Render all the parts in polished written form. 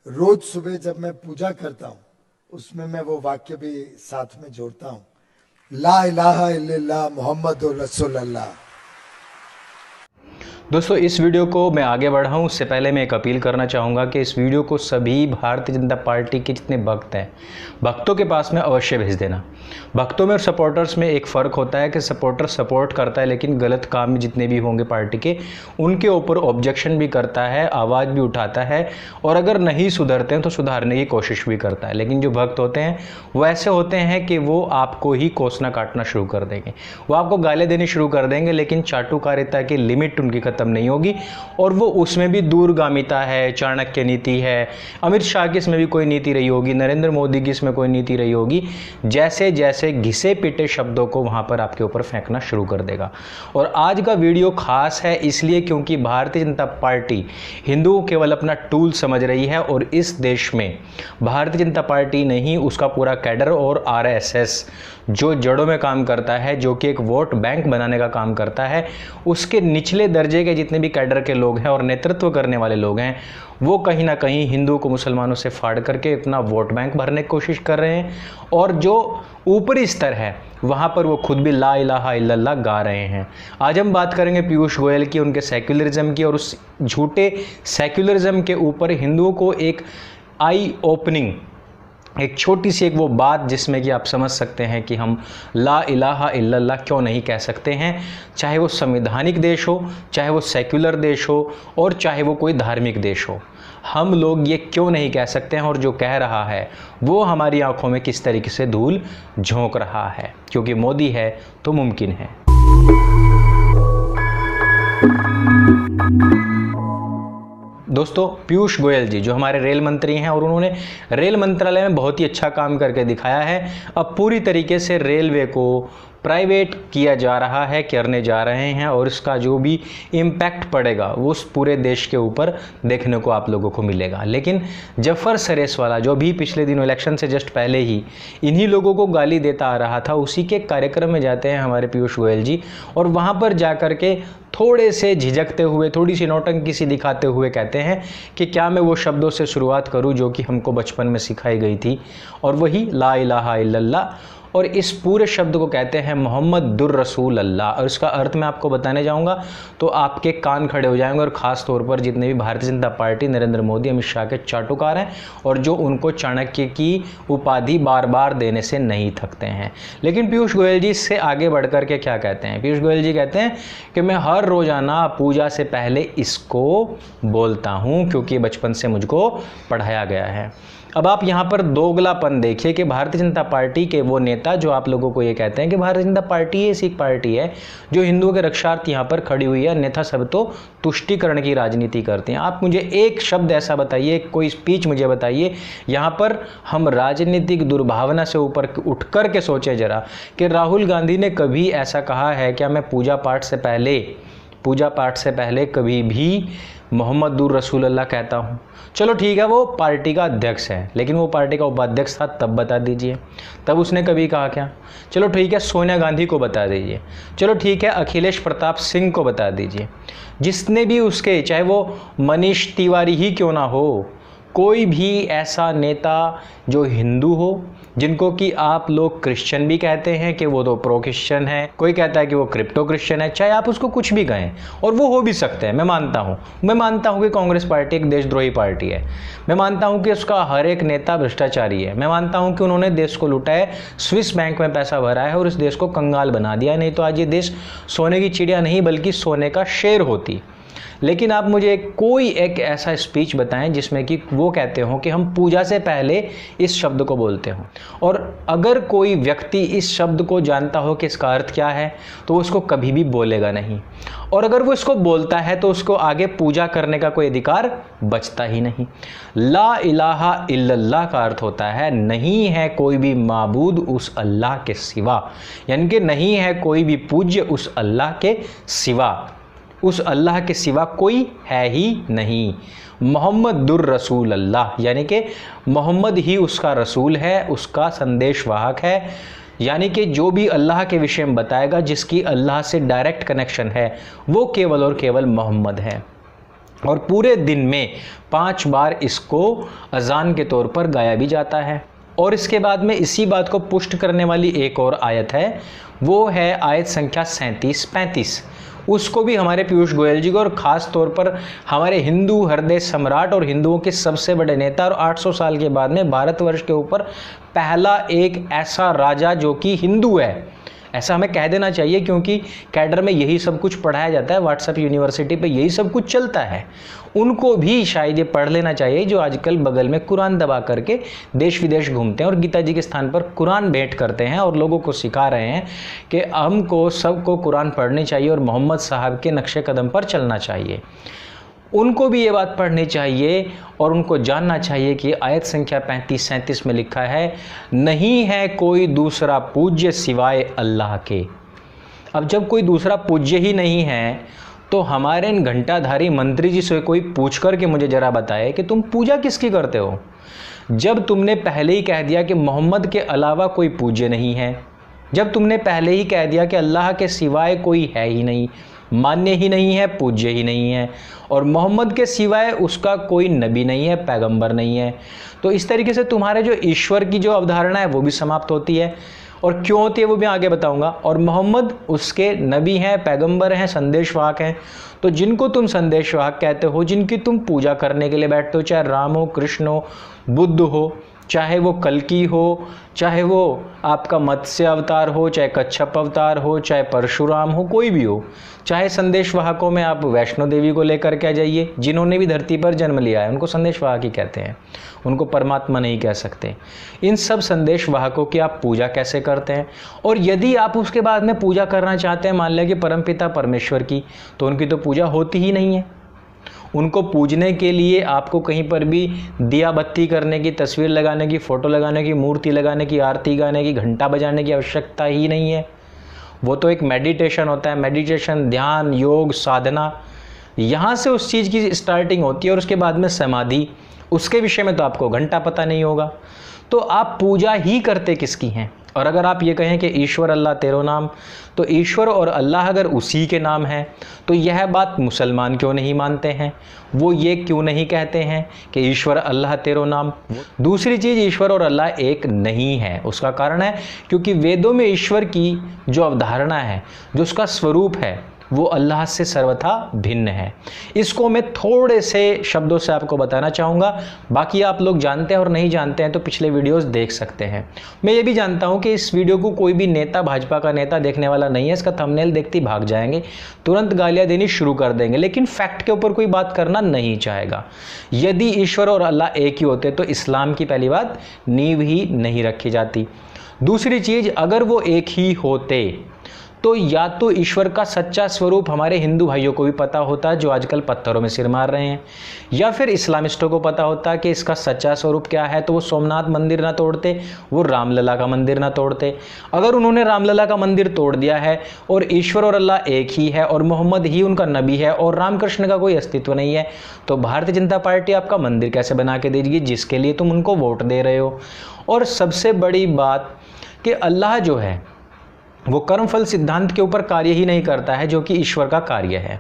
रोज सुबह जब मैं पूजा करता हूँ उसमें मैं वो वाक्य भी साथ में जोड़ता हूँ, ला इलाहा इल्लल्लाह मुहम्मदुर रसूलुल्लाह। दोस्तों, इस वीडियो को मैं आगे बढ़ाऊं उससे पहले मैं एक अपील करना चाहूँगा कि इस वीडियो को सभी भारतीय जनता पार्टी के जितने भक्त हैं, भक्तों के पास में अवश्य भेज देना। भक्तों में और सपोर्टर्स में एक फ़र्क होता है कि सपोर्टर सपोर्ट करता है, लेकिन गलत काम जितने भी होंगे पार्टी के उनके ऊपर ऑब्जेक्शन भी करता है, आवाज़ भी उठाता है, और अगर नहीं सुधरते हैं तो सुधारने की कोशिश भी करता है। लेकिन जो भक्त होते हैं वो ऐसे होते हैं कि वो आपको ही कोसना काटना शुरू कर देंगे, वो आपको गाली देनी शुरू कर देंगे, लेकिन चाटुकारिता की लिमिट उनकी खत्म नहीं होगी और वो उसमें भी दूरगामिता है, चाणक्य नीति है, अमित शाह की इसमें भी कोई नीति रही होगी, नरेंद्र मोदी की इसमें कोई नीति रही होगी, जैसे जैसे घिसे पिटे शब्दों को वहां पर आपके ऊपर फेंकना शुरू कर देगा। और आज का वीडियो खास है इसलिए क्योंकि भारतीय जनता पार्टी हिंदुओं केवल अपना टूल समझ रही है, और इस देश में भारतीय जनता पार्टी नहीं, उसका पूरा कैडर और आरएसएस जो जड़ों में काम करता है, जो कि एक वोट बैंक बनाने का काम करता है, उसके निचले दर्जे के जितने भी कैडर के लोग हैं और नेतृत्व करने वाले लोग हैं, वो कहीं ना कहीं हिंदुओं को मुसलमानों से फाड़ करके अपना वोट बैंक भरने की कोशिश कर रहे हैं। और जो ऊपरी स्तर है वहाँ पर वो खुद भी ला इलाहा इल्लल्लाह गा रहे हैं। आज हम बात करेंगे पीयूष गोयल की, उनके सेक्युलरिज्म की, और उस झूठे सेक्युलरिज्म के ऊपर हिंदुओं को एक आई ओपनिंग, एक छोटी सी एक वो बात जिसमें कि आप समझ सकते हैं कि हम ला इलाहा इल्लल्लाह क्यों नहीं कह सकते हैं, चाहे वो संवैधानिक देश हो, चाहे वो सेक्युलर देश हो, और चाहे वो कोई धार्मिक देश हो। हम लोग ये क्यों नहीं कह सकते हैं, और जो कह रहा है वो हमारी आंखों में किस तरीके से धूल झोंक रहा है, क्योंकि मोदी है तो मुमकिन है। दोस्तों, पीयूष गोयल जी जो हमारे रेल मंत्री हैं, और उन्होंने रेल मंत्रालय में बहुत ही अच्छा काम करके दिखाया है। अब पूरी तरीके से रेलवे को प्राइवेट किया जा रहा है, करने जा रहे हैं, और इसका जो भी इम्पैक्ट पड़ेगा वो उस पूरे देश के ऊपर देखने को आप लोगों को मिलेगा। लेकिन जफर सरेसवाला जो भी पिछले दिनों इलेक्शन से जस्ट पहले ही इन्हीं लोगों को गाली देता आ रहा था, उसी के कार्यक्रम में जाते हैं हमारे पीयूष गोयल जी, और वहाँ पर जा कर के थोड़े से झिझकते हुए, थोड़ी सी नौटंकी सी दिखाते हुए कहते हैं कि क्या मैं वो शब्दों से शुरुआत करूं जो कि हमको बचपन में सिखाई गई थी, और वही ला इलाहा इल्लल्लाह, और इस पूरे शब्द को कहते हैं मुहम्मदुर रसूल अल्लाह। और इसका अर्थ मैं आपको बताने जाऊंगा तो आपके कान खड़े हो जाएंगे, और ख़ास तौर पर जितने भी भारतीय जनता पार्टी, नरेंद्र मोदी, अमित शाह के चाटुकार हैं, और जो उनको चाणक्य की उपाधि बार बार देने से नहीं थकते हैं। लेकिन पीयूष गोयल जी इससे आगे बढ़ कर के क्या कहते हैं? पीयूष गोयल जी कहते हैं कि मैं हर रोज़ाना पूजा से पहले इसको बोलता हूँ क्योंकि बचपन से मुझको पढ़ाया गया है। अब आप यहाँ पर दोगलापन देखिए कि भारतीय जनता पार्टी के वो नेता जो आप लोगों को ये कहते हैं कि भारतीय जनता पार्टी ऐसी एक पार्टी है जो हिंदुओं के रक्षार्थ यहाँ पर खड़ी हुई है, अन्यथा सब तो तुष्टीकरण की राजनीति करते हैं। आप मुझे एक शब्द ऐसा बताइए, कोई स्पीच मुझे बताइए, यहाँ पर हम राजनीतिक दुर्भावना से ऊपर उठ कर के सोचें जरा कि राहुल गांधी ने कभी ऐसा कहा है क्या मैं पूजा पाठ से पहले कभी भी मुहम्मदुर रसूलुल्लाह कहता हूँ? चलो ठीक है, वो पार्टी का अध्यक्ष है, लेकिन वो पार्टी का उपाध्यक्ष था तब बता दीजिए, तब उसने कभी कहा क्या? चलो ठीक है, सोनिया गांधी को बता दीजिए, चलो ठीक है, अखिलेश प्रताप सिंह को बता दीजिए, जिसने भी उसके, चाहे वो मनीष तिवारी ही क्यों ना हो, कोई भी ऐसा नेता जो हिंदू हो, जिनको कि आप लोग क्रिश्चियन भी कहते हैं कि वो तो प्रो क्रिश्चियन है, कोई कहता है कि वो क्रिप्टो क्रिश्चियन है, चाहे आप उसको कुछ भी कहें, और वो हो भी सकते हैं। मैं मानता हूँ कि कांग्रेस पार्टी एक देशद्रोही पार्टी है, मैं मानता हूँ कि उसका हर एक नेता भ्रष्टाचारी है, मैं मानता हूँ कि उन्होंने देश को लूटा है, स्विस बैंक में पैसा भरा है और इस देश को कंगाल बना दिया, नहीं तो आज ये देश सोने की चिड़िया नहीं बल्कि सोने का शेर होती। लेकिन आप मुझे कोई एक ऐसा स्पीच बताएं जिसमें कि वो कहते हो कि हम पूजा से पहले इस शब्द को बोलते हो, और अगर कोई व्यक्ति इस शब्द को जानता हो कि इसका अर्थ क्या है तो उसको कभी भी बोलेगा नहीं, और अगर वो इसको बोलता है तो उसको आगे पूजा करने का कोई अधिकार बचता ही नहीं। ला इलाहा इल्लल्लाह का अर्थ होता है नहीं है कोई भी माबूद उस अल्लाह के सिवा, यानी कि नहीं है कोई भी पूज्य उस अल्लाह के सिवा, उस अल्लाह के सिवा कोई है ही नहीं। मुहम्मदुर रसूल अल्लाह, यानी कि मोहम्मद ही उसका रसूल है, उसका संदेशवाहक है, यानी कि जो भी अल्लाह के विषय में बताएगा, जिसकी अल्लाह से डायरेक्ट कनेक्शन है, वो केवल और केवल मोहम्मद है। और पूरे दिन में 5 बार इसको अजान के तौर पर गाया भी जाता है। और इसके बाद में इसी बात को पुष्ट करने वाली एक और आयत है, वो है आयत संख्या 37-35। उसको भी हमारे पीयूष गोयल जी को, और ख़ास तौर पर हमारे हिंदू हृदय सम्राट और हिंदुओं के सबसे बड़े नेता, और 800 साल के बाद में भारतवर्ष के ऊपर पहला एक ऐसा राजा जो कि हिंदू है, ऐसा हमें कह देना चाहिए, क्योंकि कैडर में यही सब कुछ पढ़ाया जाता है, व्हाट्सएप यूनिवर्सिटी पे यही सब कुछ चलता है। उनको भी शायद ये पढ़ लेना चाहिए, जो आजकल बगल में कुरान दबा करके देश विदेश घूमते हैं और गीता जी के स्थान पर कुरान भेंट करते हैं और लोगों को सिखा रहे हैं कि हमको सबको कुरान पढ़नी चाहिए और मोहम्मद साहब के नक्शे कदम पर चलना चाहिए। उनको भी ये बात पढ़नी चाहिए और उनको जानना चाहिए कि आयत संख्या 35-37 में लिखा है, नहीं है कोई दूसरा पूज्य सिवाय अल्लाह के। अब जब कोई दूसरा पूज्य ही नहीं है, तो हमारे इन घंटाधारी मंत्री जी से कोई पूछ कर के मुझे ज़रा बताए कि तुम पूजा किसकी करते हो। जब तुमने पहले ही कह दिया कि मोहम्मद के अलावा कोई पूज्य नहीं है, जब तुमने पहले ही कह दिया कि अल्लाह के सिवाय कोई है ही नहीं, मान्य ही नहीं है, पूज्य ही नहीं है, और मोहम्मद के सिवाय उसका कोई नबी नहीं है, पैगंबर नहीं है, तो इस तरीके से तुम्हारे जो ईश्वर की जो अवधारणा है वो भी समाप्त होती है। और क्यों होती है वो मैं आगे बताऊंगा। और मोहम्मद उसके नबी हैं, पैगंबर हैं, संदेशवाहक हैं। तो जिनको तुम संदेशवाहक कहते हो, जिनकी तुम पूजा करने के लिए बैठते हो, चाहे राम हो, कृष्ण हो, बुद्ध हो, चाहे वो कल्कि हो, चाहे वो आपका मत्स्य अवतार हो, चाहे कच्छप अवतार हो, चाहे परशुराम हो, कोई भी हो, चाहे संदेशवाहकों में आप वैष्णो देवी को लेकर के आ जाइए, जिन्होंने भी धरती पर जन्म लिया है उनको संदेशवाहक ही कहते हैं, उनको परमात्मा नहीं कह सकते। इन सब संदेशवाहकों की आप पूजा कैसे करते हैं? और यदि आप उसके बाद में पूजा करना चाहते हैं, मान लें कि परमपिता परमेश्वर की, तो उनकी तो पूजा होती ही नहीं है। उनको पूजने के लिए आपको कहीं पर भी दिया बत्ती करने की, तस्वीर लगाने की, फ़ोटो लगाने की, मूर्ति लगाने की, आरती गाने की, घंटा बजाने की आवश्यकता ही नहीं है। वो तो एक मेडिटेशन होता है, मेडिटेशन, ध्यान, योग, साधना, यहाँ से उस चीज़ की स्टार्टिंग होती है और उसके बाद में समाधि। उसके विषय में तो आपको घंटा पता नहीं होगा। तो आप पूजा ही करते किसकी हैं? और अगर आप ये कहें कि ईश्वर अल्लाह तेरो नाम, तो ईश्वर और अल्लाह अगर उसी के नाम है, तो यह बात मुसलमान क्यों नहीं मानते हैं? वो ये क्यों नहीं कहते हैं कि ईश्वर अल्लाह तेरो नाम? दूसरी चीज़, ईश्वर और अल्लाह एक नहीं है। उसका कारण है क्योंकि वेदों में ईश्वर की जो अवधारणा है, जो उसका स्वरूप है, वो अल्लाह से सर्वथा भिन्न है। इसको मैं थोड़े से शब्दों से आपको बताना चाहूँगा। बाकी आप लोग जानते हैं और नहीं जानते हैं तो पिछले वीडियोस देख सकते हैं। मैं ये भी जानता हूँ कि इस वीडियो को कोई भी नेता, भाजपा का नेता देखने वाला नहीं है। इसका थंबनेल देखते ही भाग जाएंगे, तुरंत गालियाँ देनी शुरू कर देंगे, लेकिन फैक्ट के ऊपर कोई बात करना नहीं चाहेगा। यदि ईश्वर और अल्लाह एक ही होते तो इस्लाम की पहली बात नींव ही नहीं रखी जाती। दूसरी चीज़, अगर वो एक ही होते तो या तो ईश्वर का सच्चा स्वरूप हमारे हिंदू भाइयों को भी पता होता जो आजकल पत्थरों में सिर मार रहे हैं, या फिर इस्लामिस्टों को पता होता कि इसका सच्चा स्वरूप क्या है, तो वो सोमनाथ मंदिर ना तोड़ते, वो रामलला का मंदिर ना तोड़ते। अगर उन्होंने रामलला का मंदिर तोड़ दिया है और ईश्वर और अल्लाह एक ही है और मोहम्मद ही उनका नबी है और रामकृष्ण का कोई अस्तित्व नहीं है, तो भारतीय जनता पार्टी आपका मंदिर कैसे बना के देगी जिसके लिए तुम उनको वोट दे रहे हो? और सबसे बड़ी बात कि अल्लाह जो है वो कर्मफल सिद्धांत के ऊपर कार्य ही नहीं करता है, जो कि ईश्वर का कार्य है।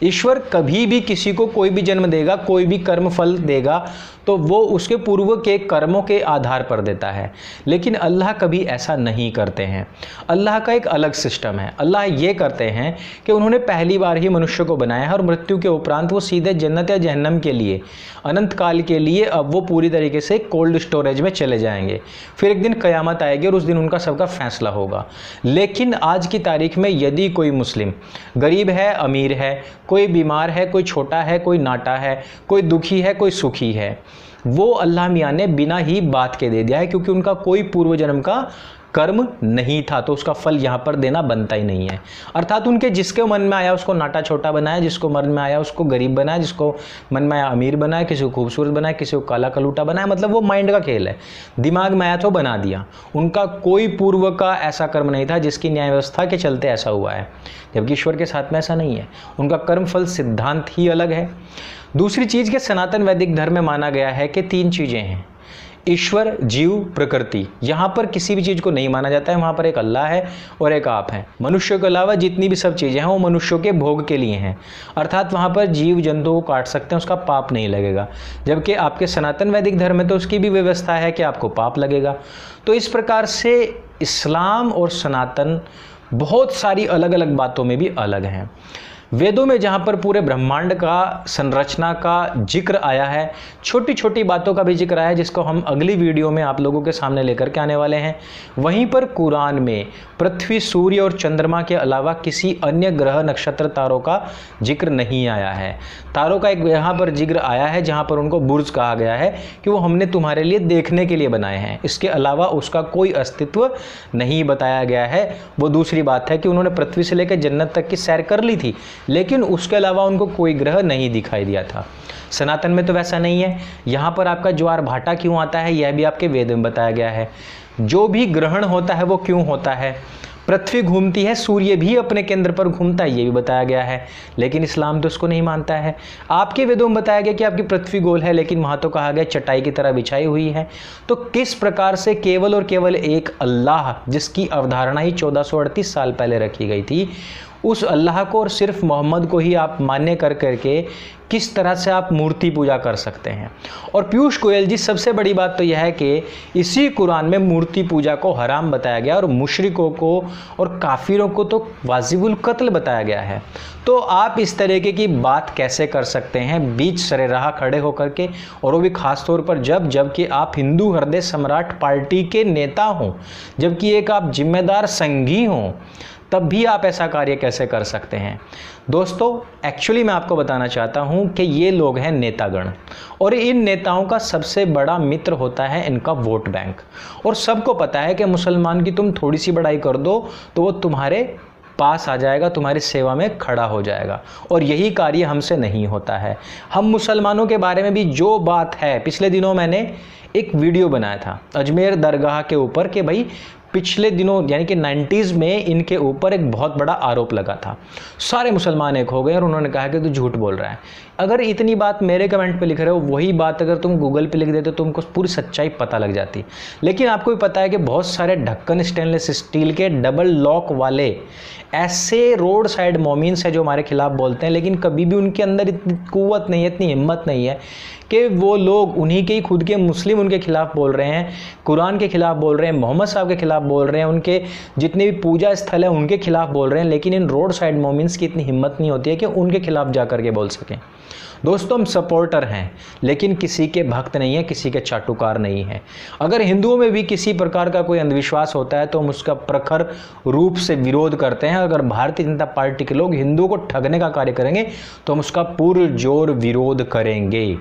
ईश्वर कभी भी किसी को कोई भी जन्म देगा, कोई भी कर्मफल देगा, तो वो उसके पूर्व के कर्मों के आधार पर देता है, लेकिन अल्लाह कभी ऐसा नहीं करते हैं। अल्लाह का एक अलग सिस्टम है। अल्लाह ये करते हैं कि उन्होंने पहली बार ही मनुष्य को बनाया है और मृत्यु के उपरांत वो सीधे जन्नत या जहन्नम के लिए, अनंत काल के लिए अब वो पूरी तरीके से कोल्ड स्टोरेज में चले जाएंगे। फिर एक दिन क़यामत आएगी और उस दिन उनका सबका फैसला होगा। लेकिन आज की तारीख में यदि कोई मुस्लिम गरीब है, अमीर है, कोई बीमार है, कोई छोटा है, कोई नाटा है, कोई दुखी है, कोई सुखी है, वो अल्लाह मियाँ ने बिना ही बात के दे दिया है, क्योंकि उनका कोई पूर्व जन्म का कर्म नहीं था, तो उसका फल यहाँ पर देना बनता ही नहीं है। अर्थात उनके जिसके मन में आया उसको नाटा छोटा बनाया, जिसको मन में आया उसको गरीब बनाया, जिसको मन में आया अमीर बनाया, किसी को खूबसूरत बनाया, किसी को काला कलूटा बनाया। मतलब वो माइंड का खेल है, दिमाग में आया तो बना दिया। उनका कोई पूर्व का ऐसा कर्म नहीं था जिसकी न्याय व्यवस्था के चलते ऐसा हुआ है, जबकि ईश्वर के साथ में ऐसा नहीं है। उनका कर्म फल सिद्धांत ही अलग है। दूसरी चीज़ के सनातन वैदिक धर्म में माना गया है कि 3 चीज़ें हैं। ईश्वर, जीव, प्रकृति, यहाँ पर किसी भी चीज़ को नहीं माना जाता है। वहाँ पर एक अल्लाह है और एक आप हैं। मनुष्यों के अलावा जितनी भी सब चीज़ें हैं वो मनुष्यों के भोग के लिए हैं, अर्थात वहाँ पर जीव जंतु को काट सकते हैं, उसका पाप नहीं लगेगा। जबकि आपके सनातन वैदिक धर्म में तो उसकी भी व्यवस्था है कि आपको पाप लगेगा। तो इस प्रकार से इस्लाम और सनातन बहुत सारी अलग अलग बातों में भी अलग हैं। वेदों में जहाँ पर पूरे ब्रह्मांड का संरचना का जिक्र आया है, छोटी छोटी बातों का भी जिक्र आया है, जिसको हम अगली वीडियो में आप लोगों के सामने लेकर के आने वाले हैं। वहीं पर कुरान में पृथ्वी, सूर्य और चंद्रमा के अलावा किसी अन्य ग्रह, नक्षत्र, तारों का जिक्र नहीं आया है। तारों का एक यहाँ पर जिक्र आया है जहाँ पर उनको बुर्ज कहा गया है कि वो हमने तुम्हारे लिए देखने के लिए बनाए हैं, इसके अलावा उसका कोई अस्तित्व नहीं बताया गया है। वो दूसरी बात है कि उन्होंने पृथ्वी से लेकर जन्नत तक की सैर कर ली थी, लेकिन उसके अलावा उनको कोई ग्रह नहीं दिखाई दिया था। सनातन में तो वैसा नहीं है। यहाँ पर आपका ज्वार भाटा क्यों आता है यह भी आपके वेद में बताया गया है। जो भी ग्रहण होता है वो क्यों होता है, पृथ्वी घूमती है, सूर्य भी अपने केंद्र पर घूमता है, ये भी बताया गया है। लेकिन इस्लाम तो उसको नहीं मानता है। आपके वेदों में बताया गया कि आपकी पृथ्वी गोल है, लेकिन वहाँ तो कहा गया चटाई की तरह बिछाई हुई है। तो किस प्रकार से केवल और केवल एक अल्लाह, जिसकी अवधारणा ही 1438 साल पहले रखी गई थी, उस अल्लाह को और सिर्फ मोहम्मद को ही आप मान्य कर करके किस तरह से आप मूर्ति पूजा कर सकते हैं। और पीयूष गोयल जी, सबसे बड़ी बात तो यह है कि इसी कुरान में मूर्ति पूजा को हराम बताया गया और मुशरिकों को और काफिरों को तो वाजिबुल कत्ल बताया गया है। तो आप इस तरीके की बात कैसे कर सकते हैं बीच सरेराह खड़े होकर के, और वो भी खास तौर पर जबकि आप हिंदू हृदय सम्राट पार्टी के नेता हों, जबकि एक आप जिम्मेदार संघी हों, तब भी आप ऐसा कार्य कैसे कर सकते हैं। दोस्तों, एक्चुअली मैं आपको बताना चाहता हूं कि ये लोग हैं नेतागण, और इन नेताओं का सबसे बड़ा मित्र होता है इनका वोट बैंक। और सबको पता है कि मुसलमान की तुम थोड़ी सी बड़ाई कर दो तो वो तुम्हारे पास आ जाएगा, तुम्हारी सेवा में खड़ा हो जाएगा, और यही कार्य हमसे नहीं होता है। हम मुसलमानों के बारे में भी जो बात है, पिछले दिनों मैंने एक वीडियो बनाया था अजमेर दरगाह के ऊपर कि भाई पिछले दिनों यानी कि 90s में इनके ऊपर एक बहुत बड़ा आरोप लगा था। सारे मुसलमान एक हो गए और उन्होंने कहा कि तू झूठ बोल रहा है। अगर इतनी बात मेरे कमेंट पे लिख रहे हो, वही बात अगर तुम गूगल पे लिख देते तो तुमको पूरी सच्चाई पता लग जाती। लेकिन आपको भी पता है कि बहुत सारे ढक्कन स्टेनलेस स्टील के डबल लॉक वाले ऐसे रोड साइड मोमिन्स हैं जो हमारे खिलाफ बोलते हैं, लेकिन कभी भी उनके अंदर इतनी कुव्वत नहीं है, इतनी हिम्मत नहीं है कि वो लोग उन्हीं के ही खुद के मुस्लिम उनके खिलाफ बोल रहे हैं, कुरान के खिलाफ बोल रहे हैं, मोहम्मद साहब के खिलाफ बोल रहे हैं, उनके जितने भी पूजा स्थल है उनके खिलाफ बोल रहे हैं, लेकिन इन रोड साइड मोमिन्स की इतनी हिम्मत नहीं होती है कि उनके खिलाफ जा करके बोल सकें। दोस्तों, हम सपोर्टर हैं, लेकिन किसी के भक्त नहीं है, किसी के चाटुकार नहीं है। अगर हिंदुओं में भी किसी प्रकार का कोई अंधविश्वास होता है तो हम उसका प्रखर रूप से विरोध करते हैं। अगर भारतीय जनता पार्टी के लोग हिंदुओं को ठगने का कार्य करेंगे तो हम उसका पुरजोर विरोध करेंगे।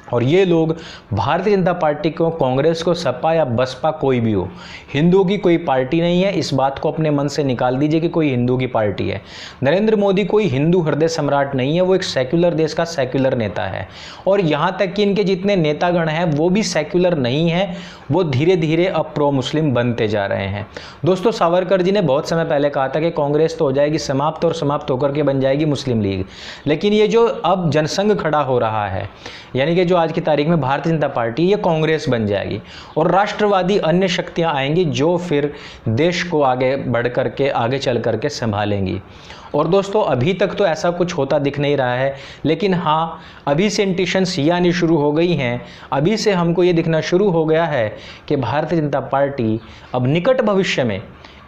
और ये लोग भारतीय जनता पार्टी को, कांग्रेस को, सपा या बसपा कोई भी हो, हिंदुओं की कोई पार्टी नहीं है। इस बात को अपने मन से निकाल दीजिए कि कोई हिंदू की पार्टी है। नरेंद्र मोदी कोई हिंदू हृदय सम्राट नहीं है, वो एक सेक्युलर देश का सेक्युलर नेता है। और यहाँ तक कि इनके जितने नेतागण हैं वो भी सेक्युलर नहीं है, वो धीरे धीरे अब प्रो मुस्लिम बनते जा रहे हैं। दोस्तों, सावरकर जी ने बहुत समय पहले कहा था कि कांग्रेस तो हो जाएगी समाप्त और समाप्त होकर के बन जाएगी मुस्लिम लीग। लेकिन ये जो अब जनसंघ खड़ा हो रहा है, यानी कि जो आज की तारीख में भारतीय जनता पार्टी, ये कांग्रेस बन जाएगी और राष्ट्रवादी अन्य शक्तियां आएंगी जो फिर देश को आगे बढ़ करके, आगे चल करके संभालेंगी। और दोस्तों, अभी तक तो ऐसा कुछ होता दिख नहीं रहा है, लेकिन हाँ, अभी से इंडिकेशंस ये आनी शुरू हो गई हैं। अभी से हमको ये दिखना शुरू हो गया है कि भारतीय जनता पार्टी अब निकट भविष्य में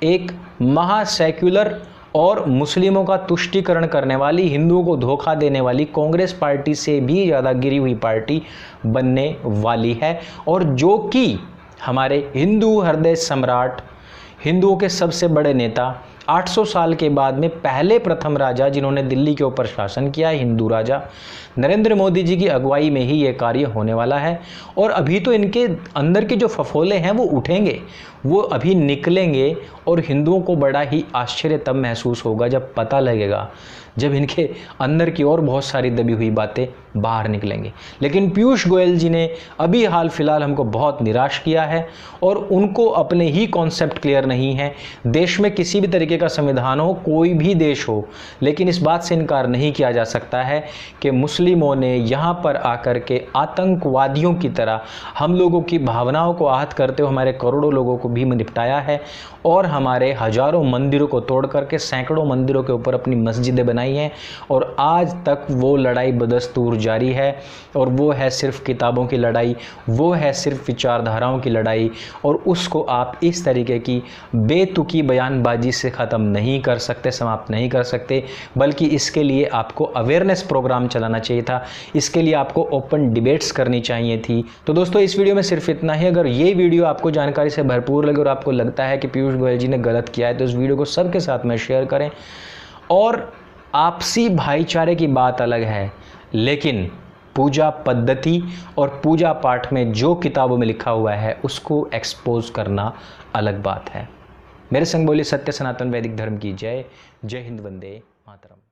एक महासेक्युलर और मुस्लिमों का तुष्टीकरण करने वाली, हिंदुओं को धोखा देने वाली कांग्रेस पार्टी से भी ज़्यादा गिरी हुई पार्टी बनने वाली है। और जो कि हमारे हिंदू हृदय सम्राट, हिंदुओं के सबसे बड़े नेता, 800 साल के बाद में पहले प्रथम राजा जिन्होंने दिल्ली के ऊपर शासन किया, हिंदू राजा नरेंद्र मोदी जी की अगुवाई में ही ये कार्य होने वाला है। और अभी तो इनके अंदर के जो फफोले हैं वो उठेंगे, वो अभी निकलेंगे, और हिंदुओं को बड़ा ही आश्चर्य तब महसूस होगा जब पता लगेगा, जब इनके अंदर की और बहुत सारी दबी हुई बातें बाहर निकलेंगी। लेकिन पीयूष गोयल जी ने अभी हाल फिलहाल हमको बहुत निराश किया है और उनको अपने ही कॉन्सेप्ट क्लियर नहीं है। देश में किसी भी तरीके का संविधान हो, कोई भी देश हो, लेकिन इस बात से इनकार नहीं किया जा सकता है कि मुस्लिमों ने यहाँ पर आकर के आतंकवादियों की तरह हम लोगों की भावनाओं को आहत करते हुए हमारे करोड़ों लोगों को भी निपटाया है और हमारे हजारों मंदिरों को तोड़ करके सैकड़ों मंदिरों के ऊपर अपनी मस्जिदें बनाई हैं और आज तक वो लड़ाई बदस्तूर जारी है। और वो है सिर्फ किताबों की लड़ाई, वो है सिर्फ विचारधाराओं की लड़ाई और उसको आप इस तरीके की बेतुकी बयानबाजी से ख़त्म नहीं कर सकते, समाप्त नहीं कर सकते, बल्कि इसके लिए आपको अवेयरनेस प्रोग्राम चलाना चाहिए था, इसके लिए आपको ओपन डिबेट्स करनी चाहिए थी। तो दोस्तों इस वीडियो में सिर्फ इतना ही। अगर ये वीडियो आपको जानकारी से भरपूर लगे और आपको लगता है कि पीयूष गोयल जी ने गलत किया है तो इस वीडियो को सबके साथ में शेयर करें। और आपसी भाईचारे की बात अलग है, लेकिन पूजा पद्धति और पूजा पाठ में जो किताबों में लिखा हुआ है उसको एक्सपोज करना अलग बात है। मेरे संग बोलिए सत्य सनातन वैदिक धर्म की जय। जय हिंद, वंदे मातरम।